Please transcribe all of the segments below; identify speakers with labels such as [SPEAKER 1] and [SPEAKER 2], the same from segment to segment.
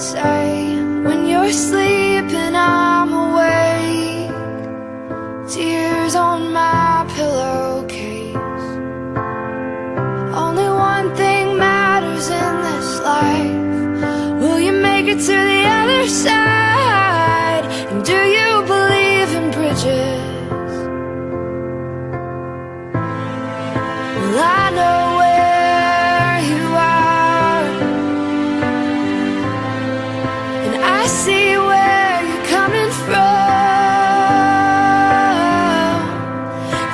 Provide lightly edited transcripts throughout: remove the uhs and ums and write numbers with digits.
[SPEAKER 1] say when you're sleeping I'm awake, tears on my pillowcase. Only one thing matters in this life, will you make it to the other side? And do you believe in bridges? Well, I know where you are, and I see where you're coming from,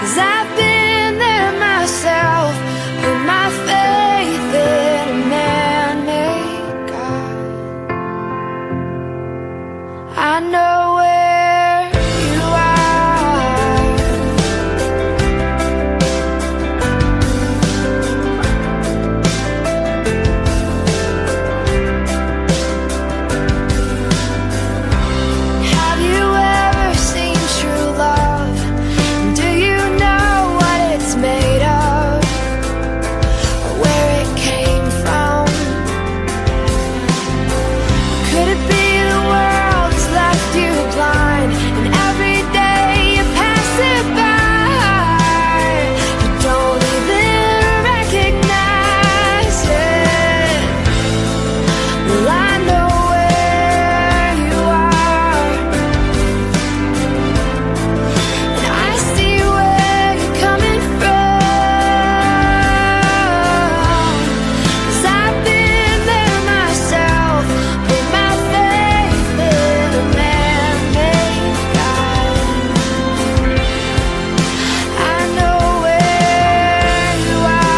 [SPEAKER 1] 'cause I've been there myself, put my faith in a man-made God. I know where you are. Have you ever seen true love? Do you know what it's made of, or where it came from? Could it be the world has left you blind, and every day you pass it by, you don't even recognize it? Well, I know where you are, and I see where you're coming from, 'cause I've been there myself, put my faith in a man-made God. I know where you are.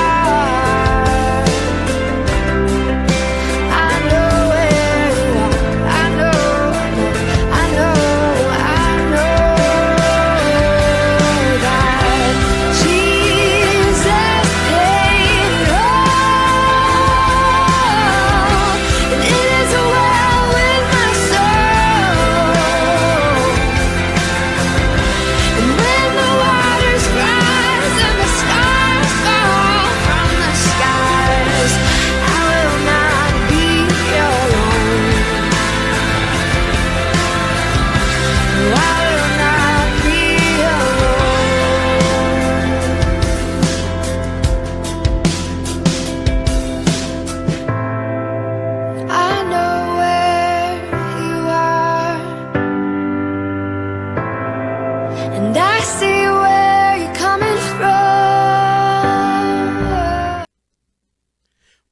[SPEAKER 1] I know where you are. I know that Jesus paid it all, and it is well with my soul. And when the waters rise and the stars fall from the skies, I will not be alone. No, I will not be alone. I know where you are, and I see where you're coming from.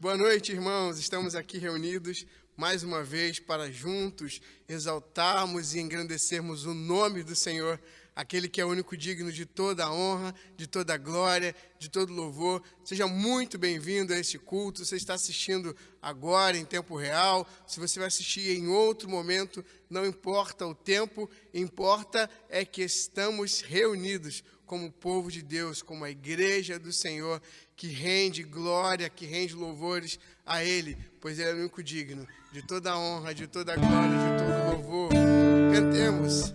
[SPEAKER 2] Boa noite, irmãos. Estamos aqui reunidos mais uma vez para juntos exaltarmos e engrandecermos o nome do Senhor, aquele que é o único digno de toda a honra, de toda a glória, de todo louvor. Seja muito bem-vindo a este culto. Você está assistindo agora em tempo real, se você vai assistir em outro momento, não importa o tempo, importa é que estamos reunidos como povo de Deus, como a igreja do Senhor, que rende glória, que rende louvores a Ele, pois Ele é o único digno de toda a honra, de toda a glória, de todo louvor. Cantemos.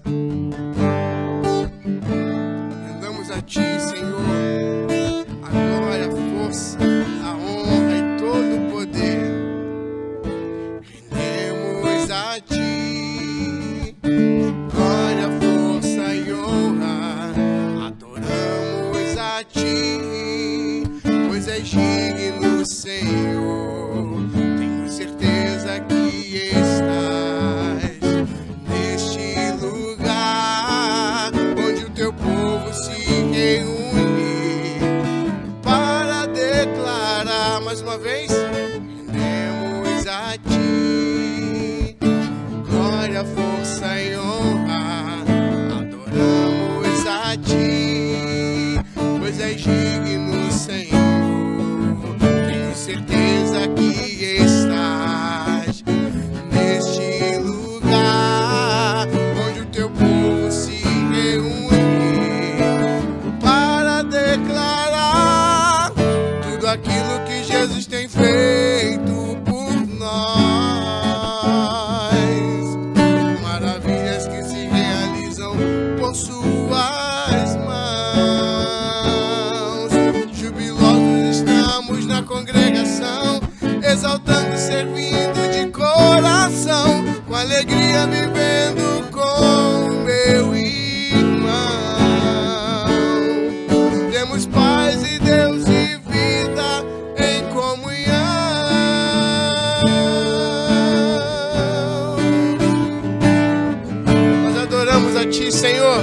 [SPEAKER 2] Rendamos a Ti, Senhor, a glória, a força, a honra e todo o poder. Rendemos a Ti, glória, força e honra. Adoramos a Ti, pois és digno, Senhor. Tenho certeza que estás neste lugar, onde o Teu povo se reúne para declarar mais uma vez: rendemos a Ti, glória, força e honra. Adoramos a Ti, pois és digno, Senhor. Tenho certeza que estás neste lugar, onde o Teu povo se reúne para declarar tudo aquilo que Jesus tem feito por nós. Maravilhas que se realizam por Suas mãos. Jubilosos estamos na congregação, exaltando, servindo de coração. alegria vivendo com meu irmão. Temos paz e Deus e vida em comunhão. Nós adoramos a Ti, Senhor.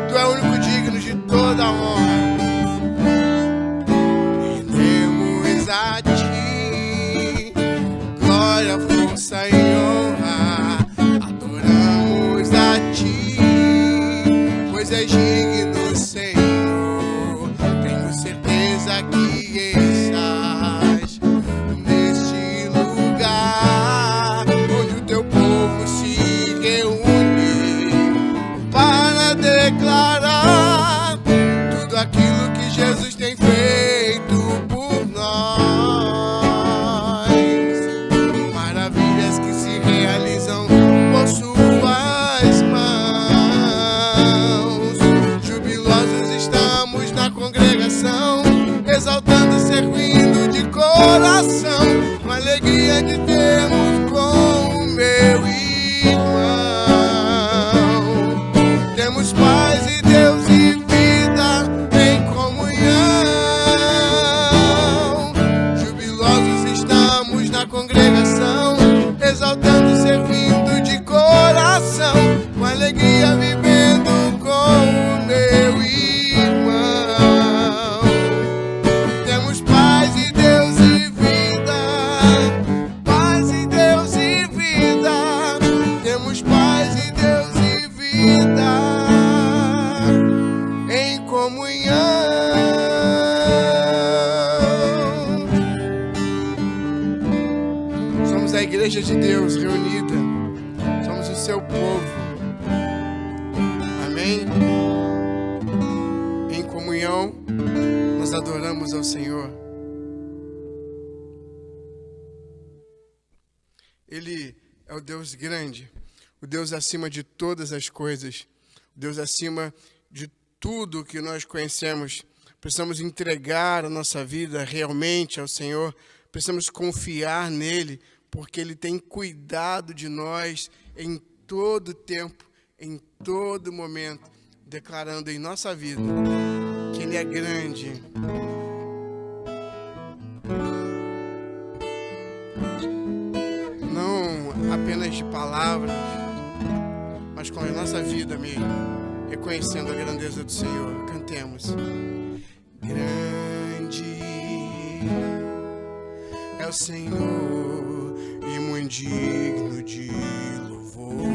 [SPEAKER 2] Tu é o único digno de toda a honra. Rendemos a Ti glória, força e honra. Adoramos a Ti, pois és digno, Senhor. Tenho certeza que estás neste lugar, onde o Teu povo se reúne para declarar tudo aquilo que Jesus tem feito por nós. Maravilhas que se realizam por suas mãos. Jubilosos estamos na congregação, exaltando, servindo de coração, com alegria de termos com o meu irmão. Temos paz e Deus e vida em comunhão. Jubilosos estamos na congregação, exaltando, servindo de coração, com alegria vivendo com o meu irmão. Temos paz e Deus e vida, paz e Deus e vida. Temos paz e Deus e vida em comunhão. Somos a igreja de Deus reunida. Somos o seu povo. Amém? Em comunhão, nós adoramos ao Senhor. Ele é o Deus grande, o Deus acima de todas as coisas, o Deus acima de tudo que nós conhecemos. Precisamos entregar a nossa vida realmente ao Senhor, precisamos confiar nele, porque Ele tem cuidado de nós em todo tempo, em todo momento, declarando em nossa vida que Ele é grande. Não apenas de palavras, mas com a nossa vida mesmo, reconhecendo a grandeza do Senhor. Cantemos. Grande é o Senhor e muito digno de louvor.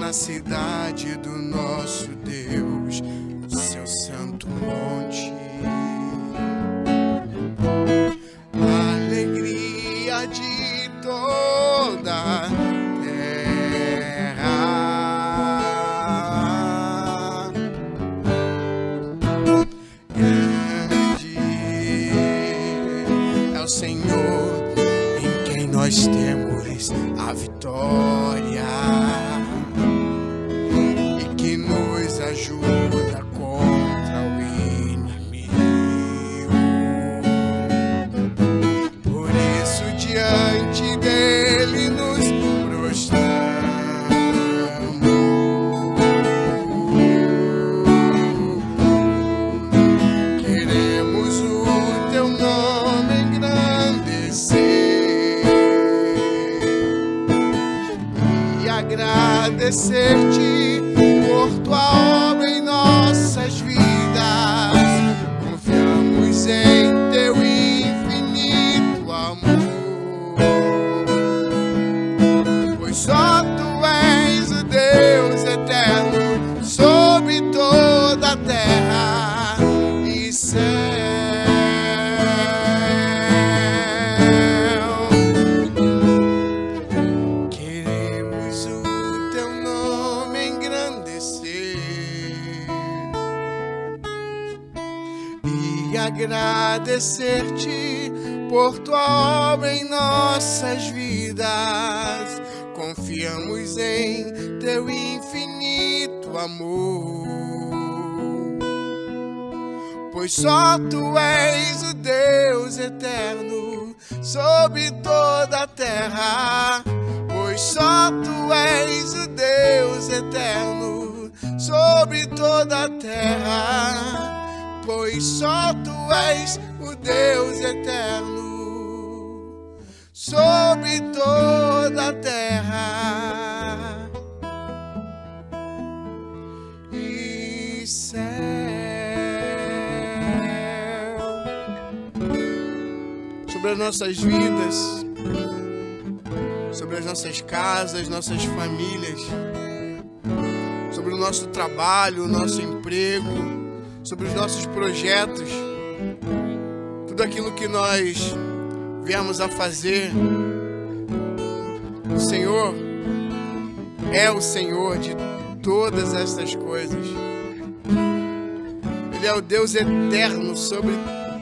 [SPEAKER 2] Na cidade do nosso Deus, seu santo monte, a alegria de toda a terra. Grande é o Senhor em quem nós temos a vitória, e que nos ajuda contra o inimigo. Por isso diante dele nos prostramos. Queremos o teu nome engrandecer e agradecer-te por tua obra em nossas vidas. Confiamos em teu infinito amor, pois só tu és o Deus eterno sobre toda a terra e céu. Queremos o teu nome engrandecer e agradecer-te por tua obra em nossas vidas. Confiamos em teu infinito amor, pois só tu és o Deus eterno sobre toda a terra, pois só tu és o Deus eterno sobre toda a terra, pois só tu és o Deus eterno sobre toda a terra e céu. Sobre as nossas vidas, sobre as nossas casas, nossas famílias, sobre o nosso trabalho, o nosso emprego, sobre os nossos projetos, tudo aquilo que nós viemos a fazer. O Senhor é o Senhor de todas estas coisas. Ele é o Deus eterno sobre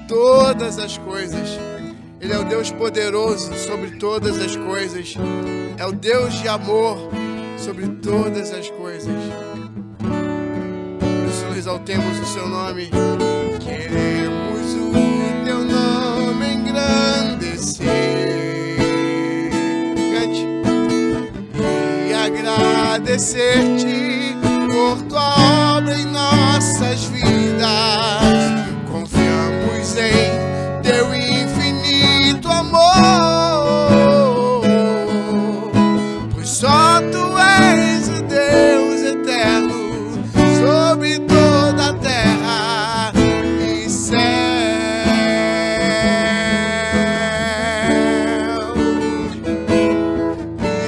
[SPEAKER 2] todas as coisas. Ele é o Deus poderoso sobre todas as coisas. É o Deus de amor sobre todas as coisas. Por isso, exaltemos o seu nome. Queremos o teu nome engrandecer. Cante. E agradecer-te por tua obra em nossas vidas. Confiamos em teu infinito amor, pois só tu és o Deus eterno sobre toda a terra e céu.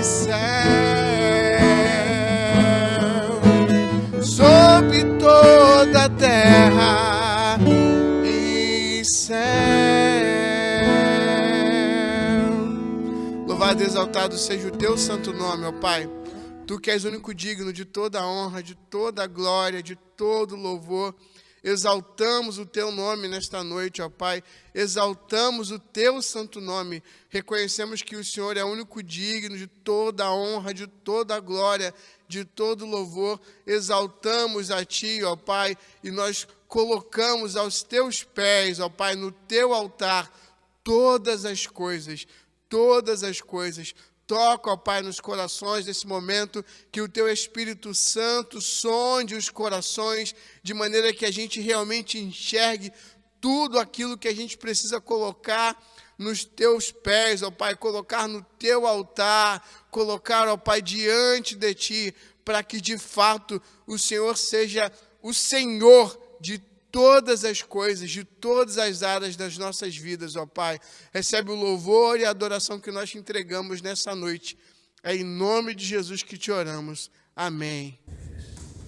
[SPEAKER 2] E céu sobre toda a terra e céu. Louvado e exaltado seja o teu santo nome, ó Pai. Tu que és o único digno de toda a honra, de toda a glória, de todo louvor. Exaltamos o teu nome nesta noite, ó Pai. Exaltamos o teu santo nome. Reconhecemos que o Senhor é o único digno de toda a honra, de toda a glória, de todo louvor. Exaltamos a Ti, ó Pai, e nós colocamos aos teus pés, ó Pai, no teu altar, todas as coisas. Todas as coisas. Toca, ó Pai, nos corações nesse momento, que o teu Espírito Santo sonde os corações, de maneira que a gente realmente enxergue tudo aquilo que a gente precisa colocar nos teus pés, ó Pai, colocar no teu altar, colocar, ó Pai, diante de Ti, para que de fato o Senhor seja o Senhor de todas as coisas, de todas as áreas das nossas vidas, ó Pai. Recebe o louvor e a adoração que nós te entregamos nessa noite. É em nome de Jesus que te oramos. Amém.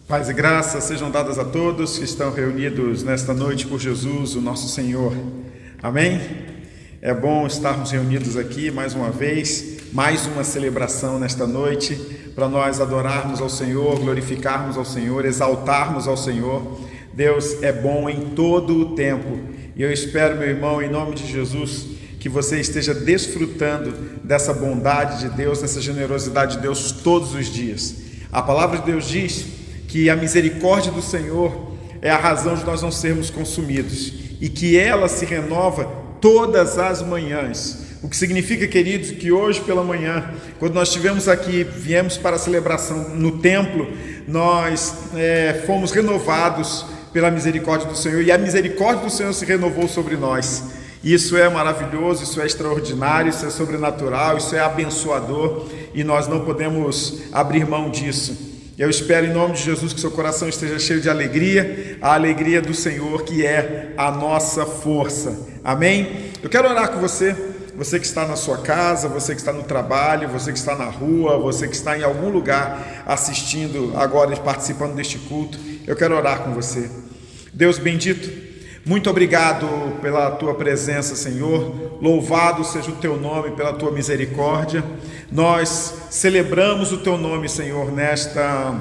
[SPEAKER 3] Paz e graça sejam dadas a todos que estão reunidos nesta noite por Jesus, o nosso Senhor. Amém? É bom estarmos reunidos aqui mais uma vez, mais uma celebração nesta noite, para nós adorarmos ao Senhor, glorificarmos ao Senhor, exaltarmos ao Senhor. Deus é bom em todo o tempo, e eu espero, meu irmão, em nome de Jesus, que você esteja desfrutando dessa bondade de Deus, dessa generosidade de Deus todos os dias. A palavra de Deus diz que a misericórdia do Senhor é a razão de nós não sermos consumidos, e que ela se renova todas as manhãs. O que significa, queridos, que hoje pela manhã, quando nós estivemos aqui, viemos para a celebração no templo, nós fomos renovados pela misericórdia do Senhor, e a misericórdia do Senhor se renovou sobre nós. Isso é maravilhoso, isso é extraordinário, isso é sobrenatural, isso é abençoador, e nós não podemos abrir mão disso. Eu espero em nome de Jesus que seu coração esteja cheio de alegria, a alegria do Senhor, que é a nossa força. Amém? Eu quero orar com você, você que está na sua casa, você que está no trabalho, você que está na rua, você que está em algum lugar assistindo agora e participando deste culto. Eu quero orar com você. Deus bendito, muito obrigado pela tua presença, Senhor. Louvado seja o teu nome pela tua misericórdia. Nós celebramos o teu nome, Senhor, nesta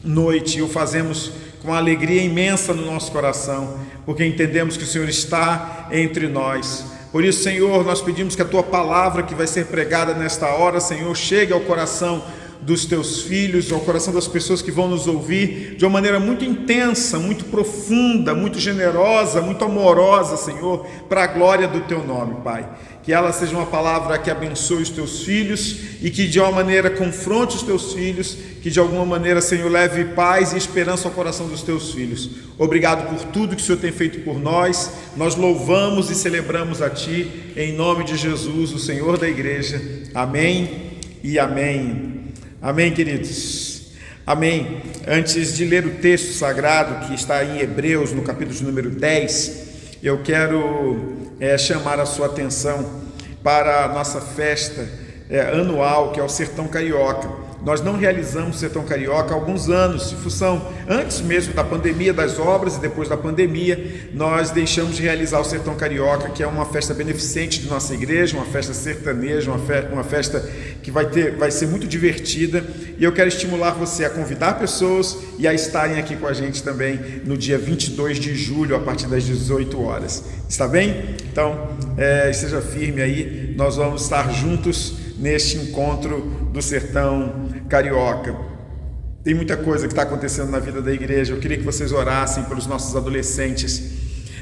[SPEAKER 3] noite, e o fazemos com uma alegria imensa no nosso coração, porque entendemos que o Senhor está entre nós. Por isso, Senhor, nós pedimos que a tua palavra que vai ser pregada nesta hora, Senhor, chegue ao coração dos teus filhos, ao coração das pessoas que vão nos ouvir de uma maneira muito intensa, muito profunda, muito generosa, muito amorosa, Senhor, para a glória do teu nome, Pai. que ela seja uma palavra que abençoe os teus filhos e que de alguma maneira confronte os teus filhos, que de alguma maneira, Senhor, leve paz e esperança ao coração dos teus filhos. Obrigado por tudo que o Senhor tem feito por nós. Nós louvamos e celebramos a Ti, em nome de Jesus, o Senhor da igreja. Amém e amém. Amém, queridos. Amém. Antes de ler o texto sagrado que está em Hebreus, no capítulo de número 10, eu quero chamar a sua atenção para a nossa festa anual, que é o Sertão Carioca. Nós não realizamos o Sertão Carioca há alguns anos, em função, antes mesmo da pandemia, das obras, e depois da pandemia, nós deixamos de realizar o Sertão Carioca, que é uma festa beneficente de nossa igreja, uma festa sertaneja, uma festa que vai ser muito divertida, e eu quero estimular você a convidar pessoas e a estarem aqui com a gente também no dia 22 de julho, a partir das 18 horas. Está bem? Então, esteja firme aí, nós vamos estar juntos neste encontro do Sertão Carioca. Tem muita coisa que está acontecendo na vida da igreja. Eu queria que vocês orassem pelos nossos adolescentes.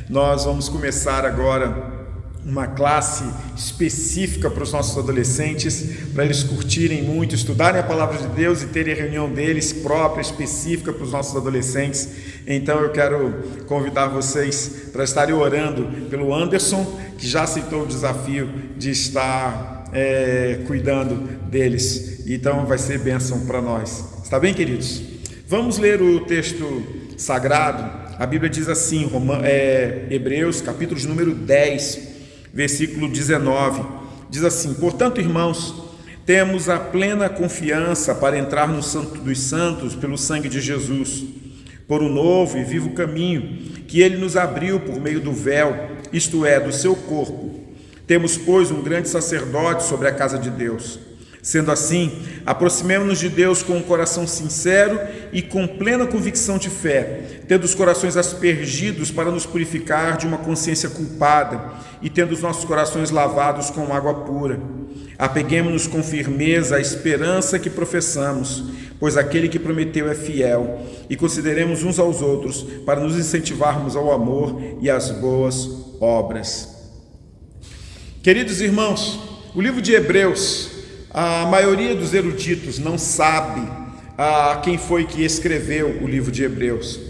[SPEAKER 3] Nós vamos começar agora uma classe específica para os nossos adolescentes, para eles curtirem muito, estudarem a palavra de Deus e terem a reunião deles própria, específica para os nossos adolescentes. Então eu quero convidar vocês para estarem orando pelo Anderson, que já aceitou o desafio de estar cuidando deles. Então vai ser bênção para nós. Está bem, queridos? Vamos ler o texto sagrado. A Bíblia diz assim, Hebreus, capítulo de número 10, versículo 19, diz assim: portanto, irmãos, temos a plena confiança para entrar no Santo dos Santos pelo sangue de Jesus, por um novo e vivo caminho que Ele nos abriu por meio do véu, isto é, do seu corpo. Temos, pois, um grande sacerdote sobre a casa de Deus. Sendo assim, aproximemo-nos de Deus com um coração sincero e com plena convicção de fé, tendo os corações aspergidos para nos purificar de uma consciência culpada e tendo os nossos corações lavados com água pura. Apeguemo-nos com firmeza à esperança que professamos, pois aquele que prometeu é fiel, e consideremos uns aos outros para nos incentivarmos ao amor e às boas obras. Queridos irmãos, o livro de Hebreus, a maioria dos eruditos não sabe quem foi que escreveu o livro de Hebreus.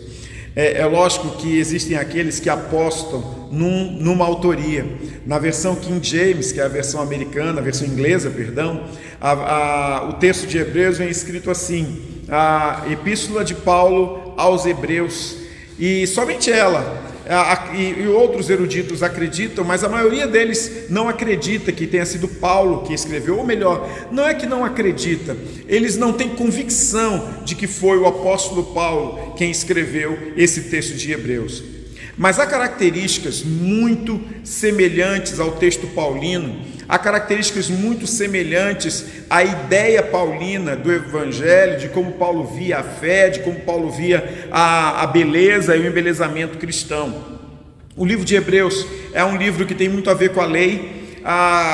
[SPEAKER 3] É lógico que existem aqueles que apostam numa autoria. Na versão King James, que é a versão americana, a versão inglesa, perdão, o texto de Hebreus vem escrito assim: a Epístola de Paulo aos Hebreus, e somente ela. E outros eruditos acreditam, mas a maioria deles não acredita que tenha sido Paulo que escreveu, ou melhor, não é que não acredita, eles não têm convicção de que foi o apóstolo Paulo quem escreveu esse texto de Hebreus. Mas há características muito semelhantes ao texto paulino, há características muito semelhantes à ideia paulina do evangelho, de como Paulo via a fé, de como Paulo via a beleza e o embelezamento cristão. O livro de Hebreus é um livro que tem muito a ver com a lei,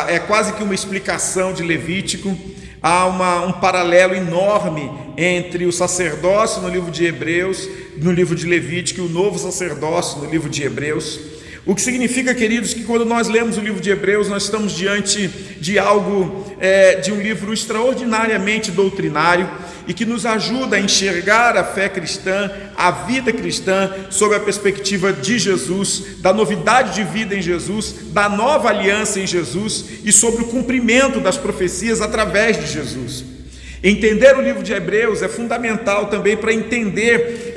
[SPEAKER 3] é quase que uma explicação de Levítico. Há um paralelo enorme entre o sacerdócio no livro de Hebreus, no livro de Levítico, e o novo sacerdócio no livro de Hebreus. O que significa, queridos, que quando nós lemos o livro de Hebreus, nós estamos diante de algo, de um livro extraordinariamente doutrinário e que nos ajuda a enxergar a fé cristã, a vida cristã, sob a perspectiva de Jesus, da novidade de vida em Jesus, da nova aliança em Jesus e sobre o cumprimento das profecias através de Jesus. Entender o livro de Hebreus é fundamental também para entender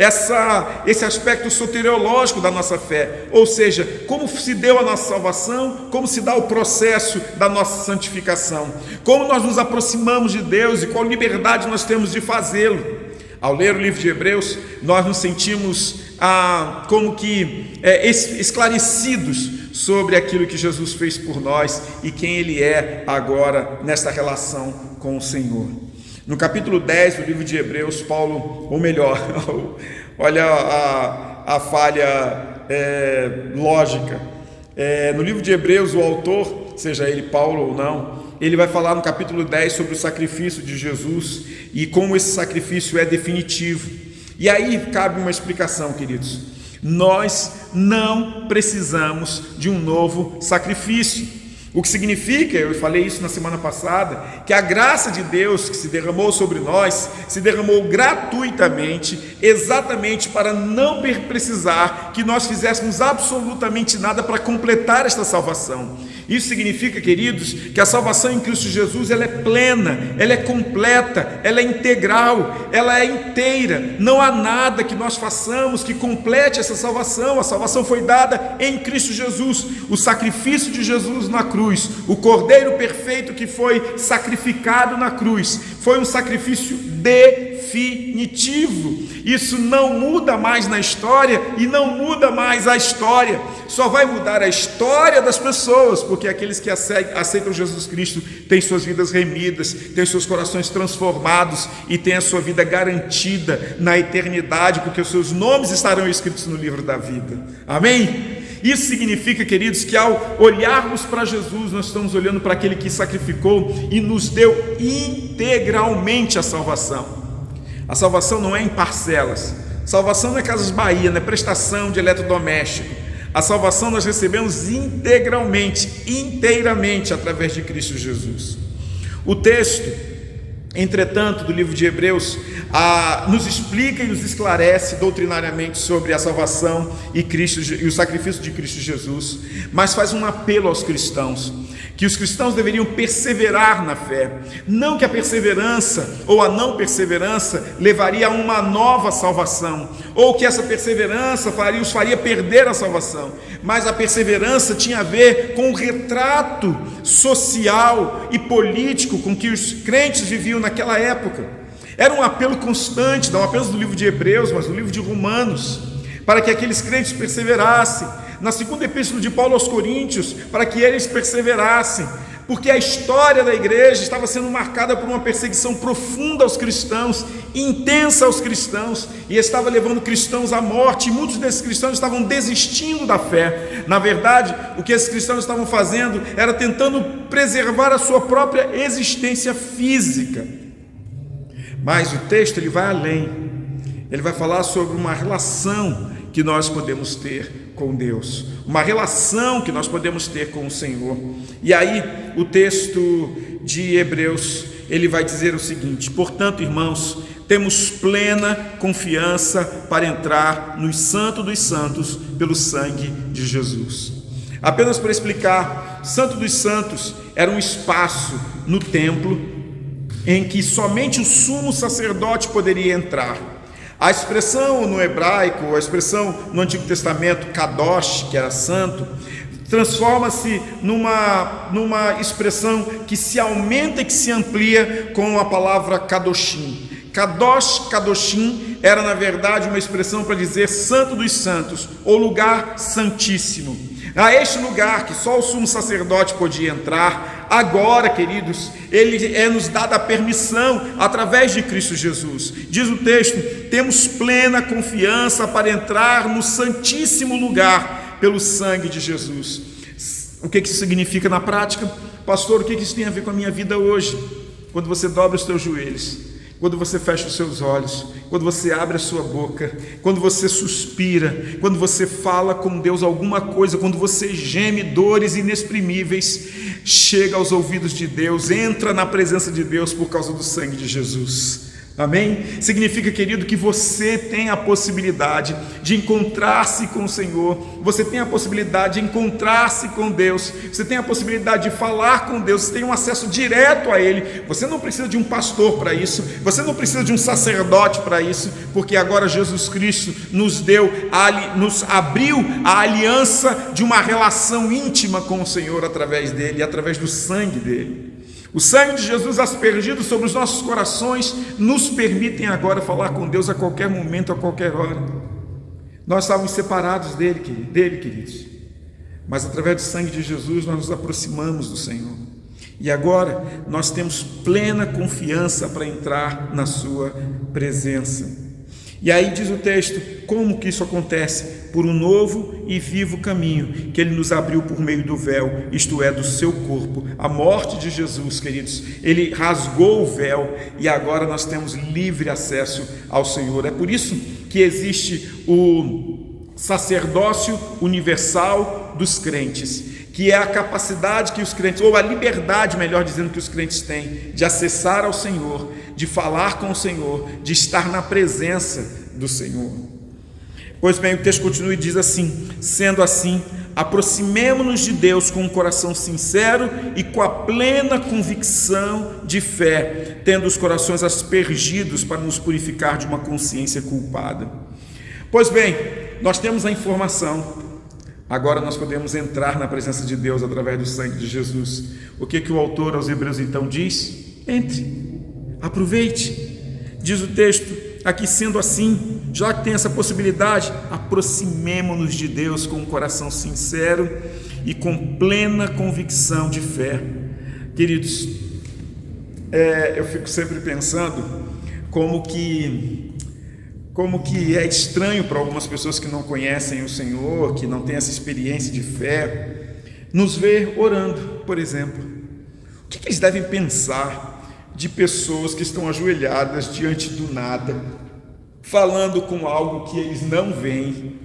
[SPEAKER 3] esse aspecto soteriológico da nossa fé, ou seja, como se deu a nossa salvação, como se dá o processo da nossa santificação, como nós nos aproximamos de Deus e qual liberdade nós temos de fazê-lo. Ao ler o livro de Hebreus, nós nos sentimos como que esclarecidos sobre aquilo que Jesus fez por nós e quem Ele é agora nesta relação com o Senhor. No capítulo 10 do livro de Hebreus, Paulo, ou melhor, olha a falha lógica. No livro de Hebreus, o autor, seja ele Paulo ou não, ele vai falar no capítulo 10 sobre o sacrifício de Jesus e como esse sacrifício é definitivo. E aí cabe uma explicação, queridos. Nós não precisamos de um novo sacrifício. O que significa, eu falei isso na semana passada, que a graça de Deus que se derramou sobre nós, se derramou gratuitamente, exatamente para não precisar que nós fizéssemos absolutamente nada para completar esta salvação. Isso significa, queridos, que a salvação em Cristo Jesus, ela é plena, ela é completa, ela é integral, ela é inteira. Não há nada que nós façamos que complete essa salvação. A salvação foi dada em Cristo Jesus. O sacrifício de Jesus na cruz, o Cordeiro perfeito que foi sacrificado na cruz, foi um sacrifício definitivo. Isso não muda mais na história e não muda mais a história. Só vai mudar a história das pessoas, porque aqueles que aceitam Jesus Cristo têm suas vidas remidas, têm seus corações transformados e têm a sua vida garantida na eternidade, porque os seus nomes estarão escritos no livro da vida. Amém? Isso significa, queridos, que ao olharmos para Jesus, nós estamos olhando para aquele que sacrificou e nos deu integralmente a salvação. A salvação não é em parcelas. Salvação não é Casas Bahia, não é prestação de eletrodoméstico. A salvação nós recebemos integralmente, inteiramente, através de Cristo Jesus. O texto, entretanto, do livro de Hebreus, nos explica e nos esclarece doutrinariamente sobre a salvação e o sacrifício de Cristo Jesus, mas faz um apelo aos cristãos, que os cristãos deveriam perseverar na fé. Não que a perseverança ou a não perseverança levaria a uma nova salvação, ou que essa perseverança os faria perder a salvação, mas a perseverança tinha a ver com o retrato social e político com que os crentes viviam naquela época. Era um apelo constante, não apenas do livro de Hebreus, mas do livro de Romanos, para que aqueles crentes perseverassem. Na segunda epístola de Paulo aos Coríntios, para que eles perseverassem, porque a história da igreja estava sendo marcada por uma perseguição profunda aos cristãos, intensa aos cristãos, e estava levando cristãos à morte, e muitos desses cristãos estavam desistindo da fé. Na verdade, o que esses cristãos estavam fazendo era tentando preservar a sua própria existência física. Mas o texto ele vai além, ele vai falar sobre uma relação que nós podemos ter com Deus, uma relação que nós podemos ter com o Senhor. E aí o texto de Hebreus, ele vai dizer o seguinte: portanto, irmãos, temos plena confiança para entrar no Santo dos Santos pelo sangue de Jesus. Apenas para explicar, Santo dos Santos era um espaço no templo em que somente o sumo sacerdote poderia entrar. A expressão no hebraico, a expressão no Antigo Testamento, kadosh, que era santo, transforma-se numa expressão que se aumenta e que se amplia com a palavra kadoshim. Kadosh, kadoshim, era na verdade uma expressão para dizer santo dos santos, ou lugar santíssimo. A este lugar que só o sumo sacerdote podia entrar, agora, queridos, ele nos dada a permissão através de Cristo Jesus. Diz o texto: temos plena confiança para entrar no santíssimo lugar pelo sangue de Jesus. O que isso significa na prática? Pastor, o que isso tem a ver com a minha vida hoje? Quando você dobra os teus joelhos, quando você fecha os seus olhos, quando você abre a sua boca, quando você suspira, quando você fala com Deus alguma coisa, quando você geme dores inexprimíveis, chega aos ouvidos de Deus, entra na presença de Deus por causa do sangue de Jesus. Amém? Significa, querido, que você tem a possibilidade de encontrar-se com o Senhor, você tem a possibilidade de encontrar-se com Deus, você tem a possibilidade de falar com Deus, você tem um acesso direto a Ele. Você não precisa de um pastor para isso, você não precisa de um sacerdote para isso, porque agora Jesus Cristo nos abriu a aliança de uma relação íntima com o Senhor através dele, através do sangue dele. O sangue de Jesus aspergido sobre os nossos corações nos permitem agora falar com Deus a qualquer momento, a qualquer hora. Nós estávamos separados dele, queridos, mas através do sangue de Jesus nós nos aproximamos do Senhor, e agora nós temos plena confiança para entrar na sua presença. E aí diz o texto, como que isso acontece? Por um novo e vivo caminho que Ele nos abriu por meio do véu, isto é, do seu corpo. A morte de Jesus, queridos, Ele rasgou o véu e agora nós temos livre acesso ao Senhor. É por isso que existe o sacerdócio universal dos crentes, que é a capacidade que os crentes, ou a liberdade, melhor dizendo, que os crentes têm de acessar ao Senhor, de falar com o Senhor, de estar na presença do Senhor. Pois bem, o texto continua e diz assim: sendo assim, aproximemo-nos de Deus com um coração sincero e com a plena convicção de fé, tendo os corações aspergidos para nos purificar de uma consciência culpada. Pois bem, nós temos a informação, agora nós podemos entrar na presença de Deus através do sangue de Jesus. O que o autor aos Hebreus então diz? Entre, aproveite. Diz o texto aqui: sendo assim, já que tem essa possibilidade, aproximemo-nos de Deus com um coração sincero e com plena convicção de fé. Queridos, eu fico sempre pensando como que é estranho para algumas pessoas que não conhecem o Senhor, que não têm essa experiência de fé, nos ver orando, por exemplo. O que eles devem pensar de pessoas que estão ajoelhadas diante do nada, falando com algo que eles não veem?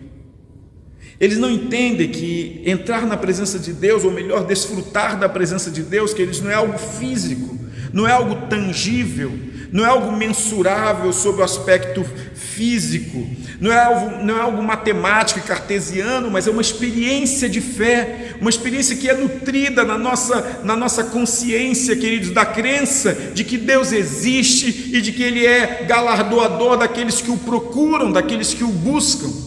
[SPEAKER 3] Eles não entendem que entrar na presença de Deus, ou melhor, desfrutar da presença de Deus, que eles não é algo físico, não é algo tangível, não é algo mensurável sob o aspecto físico, não é algo matemático e cartesiano, mas é uma experiência de fé, uma experiência que é nutrida na nossa consciência, queridos, da crença de que Deus existe e de que Ele é galardoador daqueles que o procuram, daqueles que o buscam.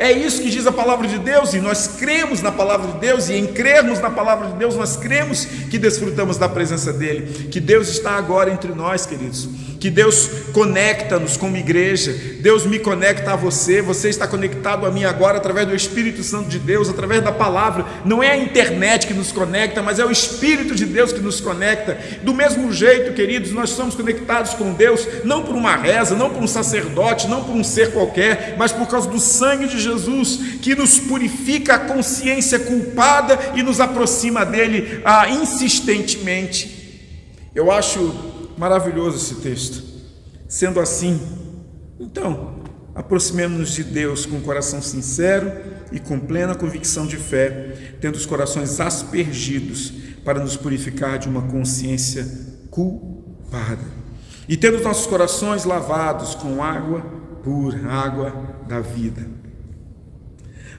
[SPEAKER 3] É isso que diz a palavra de Deus, e nós cremos na palavra de Deus, e em crermos na palavra de Deus, nós cremos que desfrutamos da presença dEle, que Deus está agora entre nós, queridos, que Deus conecta-nos como igreja, Deus me conecta a você, você está conectado a mim agora através do Espírito Santo de Deus, através da palavra. Não é a internet que nos conecta, mas é o Espírito de Deus que nos conecta. Do mesmo jeito, queridos, nós somos conectados com Deus, não por uma reza, não por um sacerdote, não por um ser qualquer, mas por causa do sangue de Jesus, que nos purifica a consciência culpada e nos aproxima dele insistentemente. Eu acho maravilhoso esse texto. Sendo assim, então, aproximemo-nos de Deus com um coração sincero e com plena convicção de fé, tendo os corações aspergidos para nos purificar de uma consciência culpada, e tendo os nossos corações lavados com água pura, água da vida.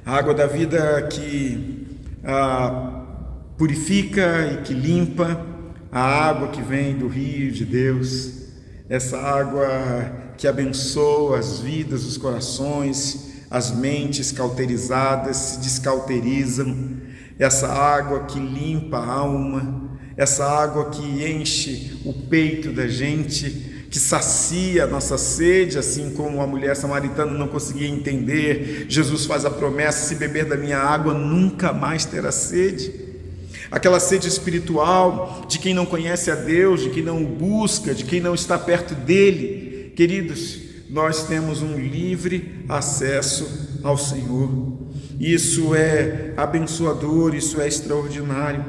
[SPEAKER 3] A água da vida que purifica e que limpa, a água que vem do rio de Deus, essa água que abençoa as vidas, os corações, as mentes cauterizadas se descauterizam, essa água que limpa a alma, essa água que enche o peito da gente, que sacia a nossa sede, assim como a mulher samaritana não conseguia entender. Jesus faz a promessa: se beber da minha água, nunca mais terá sede. Aquela sede espiritual de quem não conhece a Deus, de quem não o busca, de quem não está perto dele. Queridos, nós temos um livre acesso ao Senhor. Isso é abençoador, isso é extraordinário.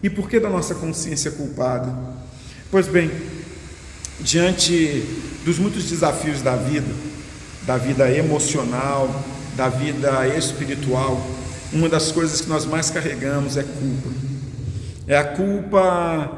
[SPEAKER 3] E por que da nossa consciência culpada? Pois bem, diante dos muitos desafios da vida emocional, da vida espiritual, uma das coisas que nós mais carregamos é culpa. É a culpa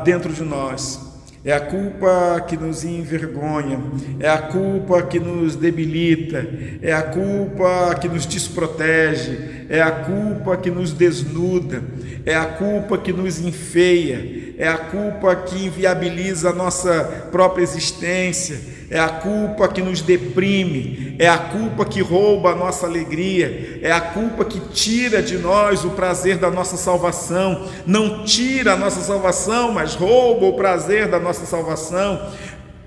[SPEAKER 3] dentro de nós, é a culpa que nos envergonha, é a culpa que nos debilita, é a culpa que nos desprotege, é a culpa que nos desnuda, é a culpa que nos enfeia, é a culpa que inviabiliza a nossa própria existência, é a culpa que nos deprime, é a culpa que rouba a nossa alegria, é a culpa que tira de nós o prazer da nossa salvação. Não tira a nossa salvação, mas rouba o prazer da nossa salvação.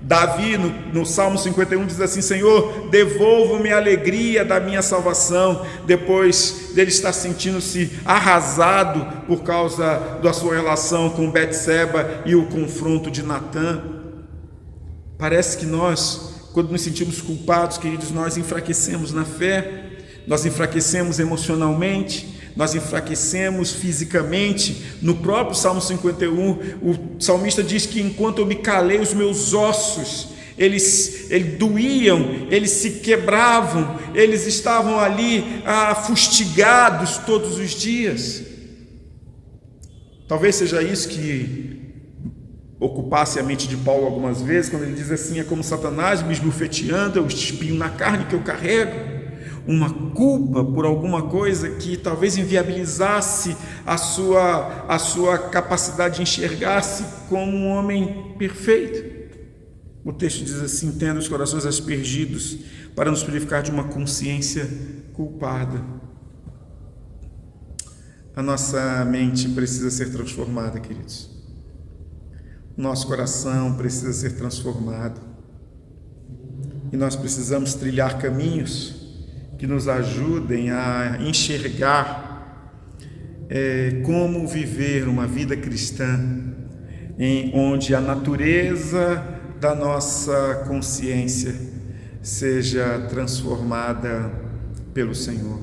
[SPEAKER 3] Davi, no Salmo 51, diz assim: Senhor, devolva-me a alegria da minha salvação, depois dele estar sentindo-se arrasado por causa da sua relação com Betseba e o confronto de Natã. Parece que nós, quando nos sentimos culpados, queridos, nós enfraquecemos na fé, nós enfraquecemos emocionalmente, nós enfraquecemos fisicamente. No próprio Salmo 51, o salmista diz que enquanto eu me calei, os meus ossos eles doíam, eles se quebravam, eles estavam ali fustigados todos os dias. Talvez seja isso que ocupasse a mente de Paulo algumas vezes, quando ele diz assim: é como Satanás me esbofeteando, é o espinho na carne que eu carrego, uma culpa por alguma coisa que talvez inviabilizasse a sua capacidade de enxergar-se como um homem perfeito. O texto diz assim: tendo os corações aspergidos para nos purificar de uma consciência culpada. A nossa mente precisa ser transformada, queridos. Nosso coração precisa ser transformado. E nós precisamos trilhar caminhos que nos ajudem a enxergar como viver uma vida cristã, onde a natureza da nossa consciência seja transformada pelo Senhor.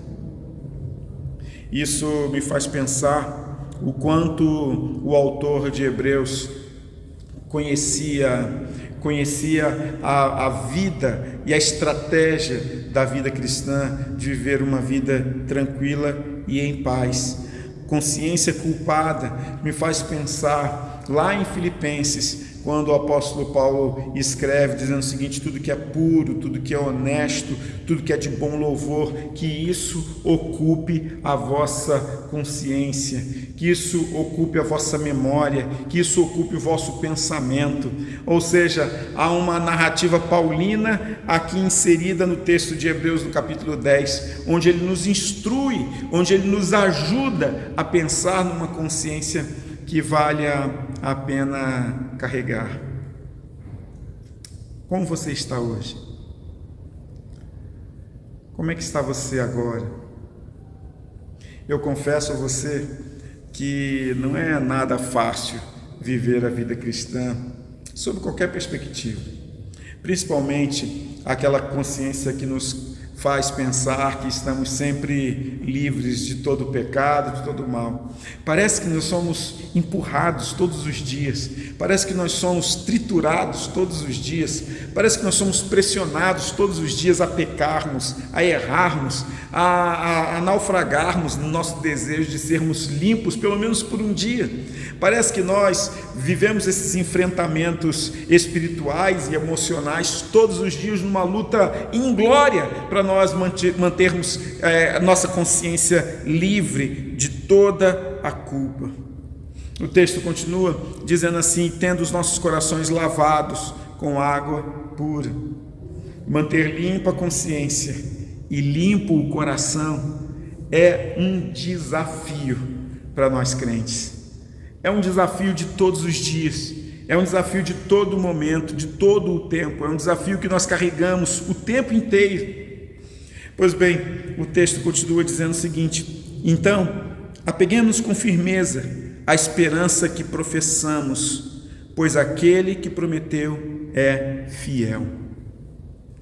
[SPEAKER 3] Isso me faz pensar o quanto o autor de Hebreus conhecia a vida e a estratégia da vida cristã, de viver uma vida tranquila e em paz. Consciência culpada me faz pensar lá em Filipenses, quando o apóstolo Paulo escreve dizendo o seguinte: tudo que é puro, tudo que é honesto, tudo que é de bom louvor, que isso ocupe a vossa consciência, que isso ocupe a vossa memória, que isso ocupe o vosso pensamento. Ou seja, há uma narrativa paulina aqui inserida no texto de Hebreus, no capítulo 10, onde ele nos instrui, onde ele nos ajuda a pensar numa consciência que valha a pena carregar. Como você está hoje? Como é que está você agora? Eu confesso a você que não é nada fácil viver a vida cristã sob qualquer perspectiva, principalmente aquela consciência que nos faz pensar que estamos sempre livres de todo o pecado, de todo o mal. Parece que nós somos empurrados todos os dias, parece que nós somos triturados todos os dias, parece que nós somos pressionados todos os dias a pecarmos, a errarmos, a naufragarmos no nosso desejo de sermos limpos, pelo menos por um dia. Parece que nós vivemos esses enfrentamentos espirituais e emocionais todos os dias numa luta inglória para nós mantermos nossa consciência livre de toda a culpa. O texto continua dizendo assim: tendo os nossos corações lavados com água pura. Manter limpa a consciência e limpo o coração é um desafio para nós crentes. É um desafio de todos os dias, é um desafio de todo momento, de todo o tempo, é um desafio que nós carregamos o tempo inteiro. Pois bem, o texto continua dizendo o seguinte: então, apeguemos com firmeza a esperança que professamos, pois aquele que prometeu é fiel.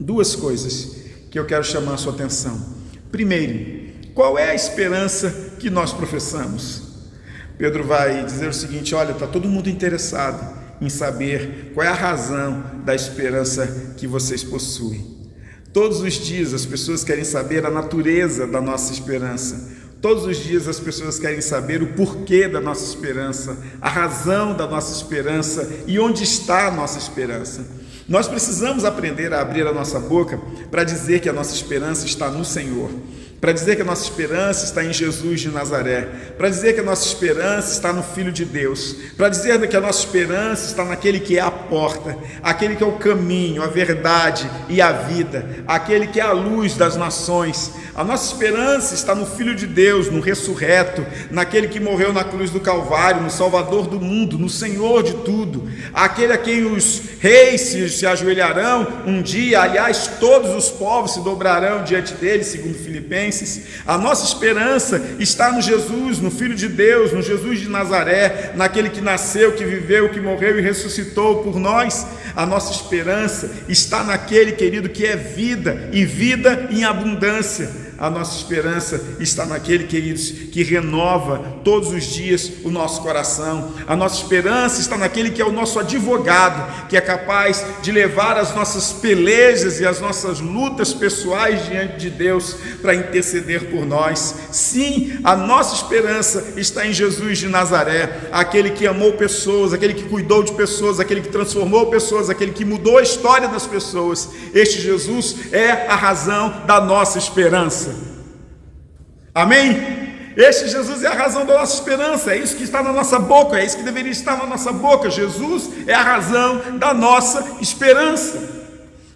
[SPEAKER 3] Duas coisas que eu quero chamar a sua atenção. Primeiro, qual é a esperança que nós professamos? Pedro vai dizer o seguinte: olha, está todo mundo interessado em saber qual é a razão da esperança que vocês possuem. Todos os dias as pessoas querem saber a natureza da nossa esperança. Todos os dias as pessoas querem saber o porquê da nossa esperança, a razão da nossa esperança e onde está a nossa esperança. Nós precisamos aprender a abrir a nossa boca para dizer que a nossa esperança está no Senhor, para dizer que a nossa esperança está em Jesus de Nazaré, para dizer que a nossa esperança está no Filho de Deus, para dizer que a nossa esperança está naquele que é a porta, aquele que é o caminho, a verdade e a vida, aquele que é a luz das nações. A nossa esperança está no Filho de Deus, no ressurreto, naquele que morreu na cruz do Calvário, no Salvador do mundo, no Senhor de tudo, aquele a quem os reis se ajoelharão um dia, aliás, todos os povos se dobrarão diante dele, segundo Filipenses. A nossa esperança está no Jesus, no Filho de Deus, no Jesus de Nazaré, naquele que nasceu, que viveu, que morreu e ressuscitou por nós. A nossa esperança está naquele, querido, que é vida e vida em abundância. A nossa esperança está naquele, queridos, que renova todos os dias o nosso coração. A nossa esperança está naquele que é o nosso advogado, que é capaz de levar as nossas pelejas e as nossas lutas pessoais diante de Deus para interceder por nós. Sim, a nossa esperança está em Jesus de Nazaré, aquele que amou pessoas, aquele que cuidou de pessoas, aquele que transformou pessoas, aquele que mudou a história das pessoas. Este Jesus é a razão da nossa esperança. Amém? Este Jesus é a razão da nossa esperança, é isso que está na nossa boca, é isso que deveria estar na nossa boca. Jesus é a razão da nossa esperança.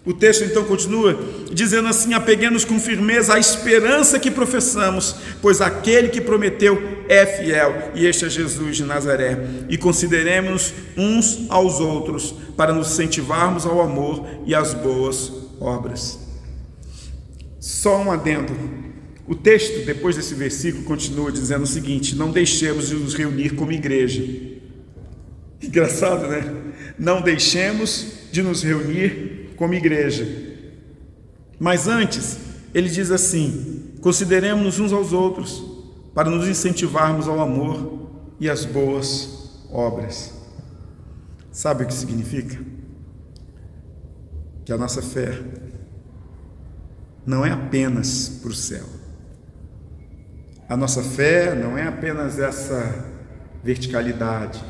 [SPEAKER 3] O texto então continua dizendo assim: apeguemos com firmeza à esperança que professamos, pois aquele que prometeu é fiel, e este é Jesus de Nazaré. E consideremos uns aos outros para nos incentivarmos ao amor e às boas obras. Só um adendo. O texto, depois desse versículo, continua dizendo o seguinte: não deixemos de nos reunir como igreja. Engraçado, né? Não deixemos de nos reunir como igreja. Mas antes, ele diz assim: consideremos-nos uns aos outros para nos incentivarmos ao amor e às boas obras. Sabe o que significa? Que a nossa fé não é apenas para o céu. A nossa fé não é apenas essa verticalidade.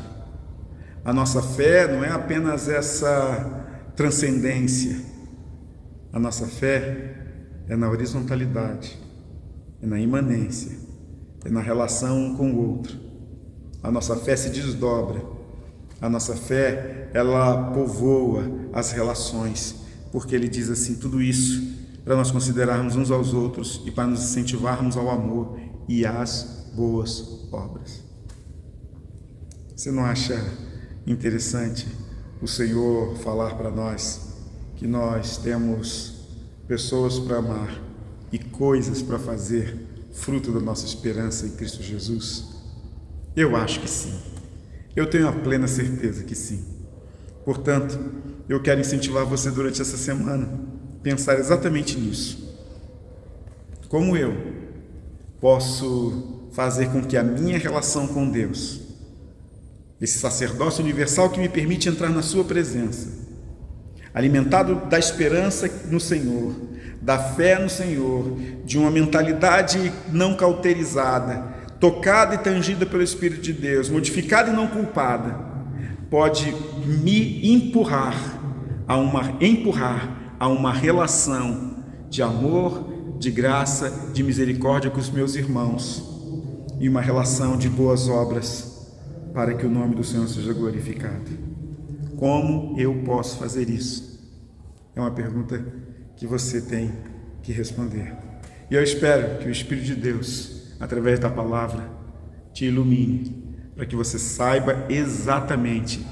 [SPEAKER 3] A nossa fé não é apenas essa transcendência. A nossa fé é na horizontalidade, é na imanência, é na relação um com o outro. A nossa fé se desdobra. A nossa fé, ela povoa as relações, porque ele diz assim, tudo isso para nós considerarmos uns aos outros e para nos incentivarmos ao amor e às boas obras. Você não acha interessante o Senhor falar para nós que nós temos pessoas para amar e coisas para fazer, fruto da nossa esperança em Cristo Jesus? Eu acho que sim. Eu tenho a plena certeza que sim. Portanto, eu quero incentivar você durante essa semana a pensar exatamente nisso. Como eu posso fazer com que a minha relação com Deus, esse sacerdócio universal que me permite entrar na sua presença, alimentado da esperança no Senhor, da fé no Senhor, de uma mentalidade não cauterizada, tocada e tangida pelo Espírito de Deus, modificada e não culpada, pode me empurrar a uma relação de amor, de graça, de misericórdia com os meus irmãos e uma relação de boas obras para que o nome do Senhor seja glorificado. Como eu posso fazer isso? É uma pergunta que você tem que responder. E eu espero que o Espírito de Deus, através da palavra, te ilumine, para que você saiba exatamente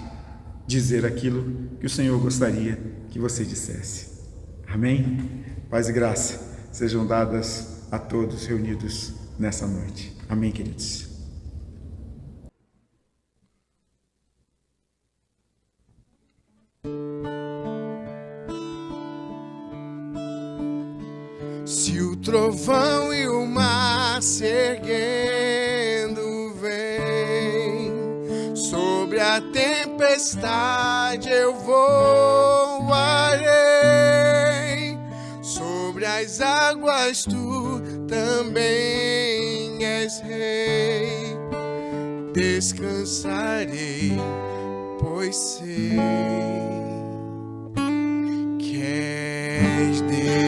[SPEAKER 3] dizer aquilo que o Senhor gostaria que você dissesse. Amém? Paz e graça sejam dadas a todos reunidos nessa noite. Amém, queridos?
[SPEAKER 2] Se o trovão e o mar se erguendo vem, sobre a tempestade eu voarei, sobre as águas tu também és rei, descansarei, pois sei que és Deus.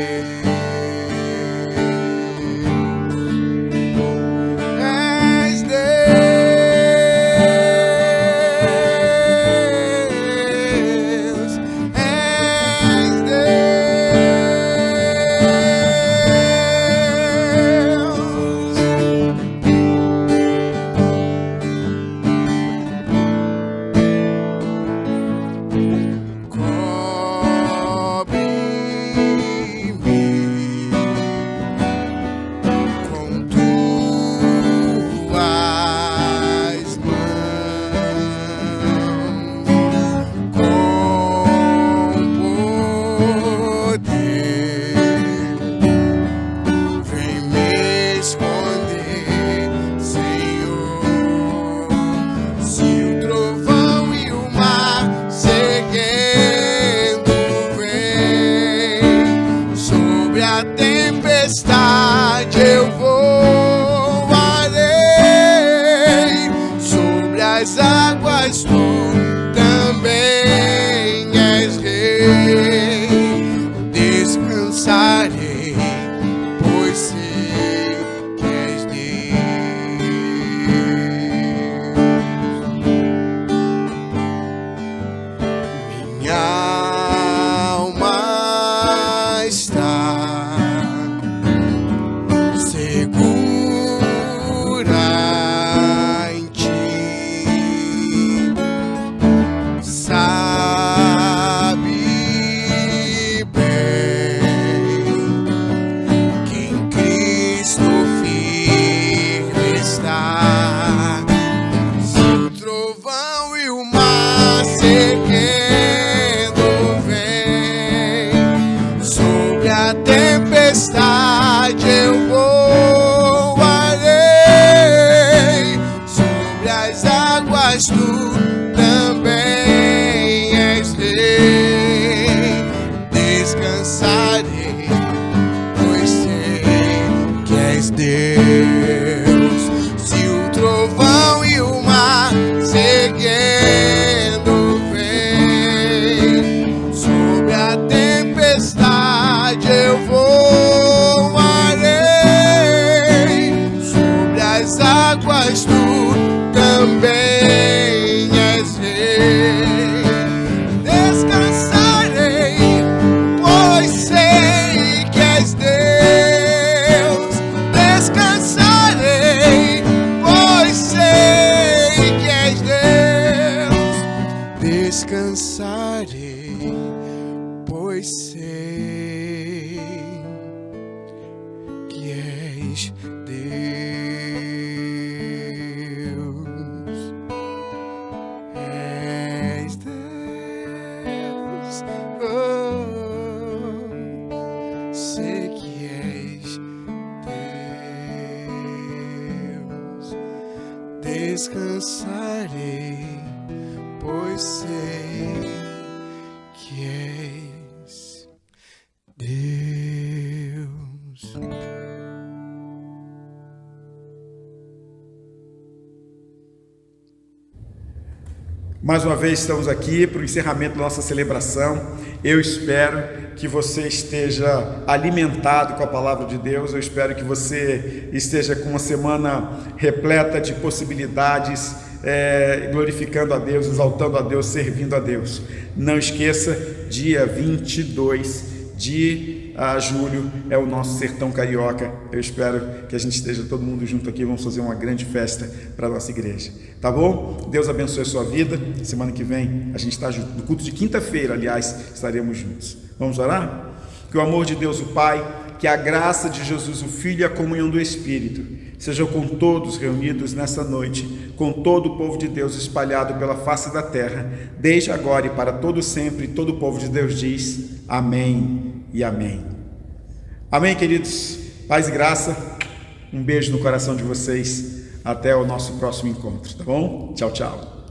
[SPEAKER 2] Deus. Se o trovão e o mar seguindo vem, sobre a tempestade eu voarei, sobre as águas tu também és rei. Descansarei, pois sei que és Deus. Descansarei, pois sei que és Deus. Descansarei, pois sei que és Deus. És Deus. Oh, sei que és Deus. Descansarei, pois sei que és Deus.
[SPEAKER 3] Mais uma vez estamos aqui para o encerramento da nossa celebração. Eu espero que você esteja alimentado com a palavra de Deus. Eu espero que você esteja com uma semana repleta de possibilidades, glorificando a Deus, exaltando a Deus, servindo a Deus. Não esqueça, dia 22 de julho é o nosso Sertão Carioca. Eu espero que a gente esteja todo mundo junto aqui. Vamos fazer uma grande festa para a nossa igreja, tá bom? Deus abençoe a sua vida. Semana que vem a gente está junto. No culto de quinta-feira, aliás, estaremos juntos. Vamos orar? Que o amor de Deus o Pai, que a graça de Jesus o Filho e a comunhão do Espírito sejam com todos reunidos nessa noite, com todo o povo de Deus espalhado pela face da terra, desde agora e para todo sempre. E todo o povo de Deus diz amém e amém. Amém, queridos. Paz e graça. Um beijo no coração de vocês. Até o nosso próximo encontro, tá bom? Tchau, tchau.